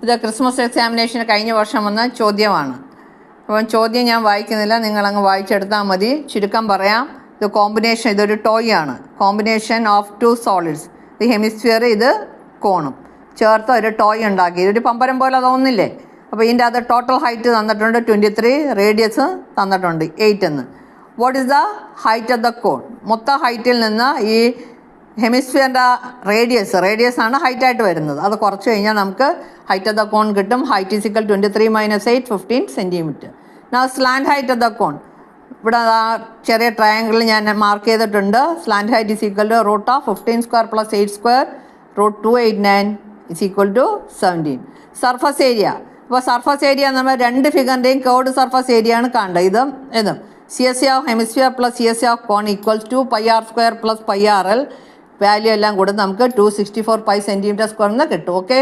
ഇത് ക്രിസ്മസ് എക്സാമിനേഷന് കഴിഞ്ഞ വർഷം വന്ന ചോദ്യമാണ്. അപ്പം ചോദ്യം ഞാൻ വായിക്കുന്നില്ല, നിങ്ങളങ്ങ് വായിച്ചെടുത്താൽ മതി. ചുരുക്കം പറയാം, ഇത് കോമ്പിനേഷൻ, ഇതൊരു ടോയ് ആണ്. കോമ്പിനേഷൻ ഓഫ് 2 സോളിഡ്സ്, ഇത് ഹെമിസ്ഫിയർ, ഇത് കോണും ചേർത്ത് ഒരു ടോയ് ഉണ്ടാക്കി. ഇതൊരു പമ്പരം പോലെ തോന്നുന്നില്ലേ? അപ്പോൾ ഇതിൻ്റെ അത് ടോട്ടൽ ഹൈറ്റ് തന്നിട്ടുണ്ട് 23, റേഡിയസ് തന്നിട്ടുണ്ട് 8 എന്ന്. What is the height of the cone? മൊത്തം ഹൈറ്റിൽ നിന്ന് ഈ ഹെമിസ്ഫിയറിൻ്റെ റേഡിയസ് ആണ് ഹൈറ്റായിട്ട് വരുന്നത്. അത് കുറച്ച് കഴിഞ്ഞാൽ നമുക്ക് ഹൈറ്റ് ഓഫ് ദ കോൺ കിട്ടും. Height is equal 23 - 8 15 centimetre. now slant height of the cone, ഇവിടെ ആ ചെറിയ ട്രയാങ്കിളിൽ ഞാൻ മാർക്ക് ചെയ്തിട്ടുണ്ട്. Slant height is equal to √15² + 8² √289 is equal to 17. Surface area, അപ്പോൾ സർഫസ് ഏരിയ നമ്മൾ രണ്ട് ഫിഗറിൻ്റെയും കേർഡ് സർഫസ് ഏരിയ ആണ് കാണേണ്ടത്. ഇതും CSA of hemisphere plus CSA of cone equals to πr² + πrl. Value എല്ലാം കൂടെ നമുക്ക് 264 π cm² എന്ന് കിട്ടും. ഓക്കെ.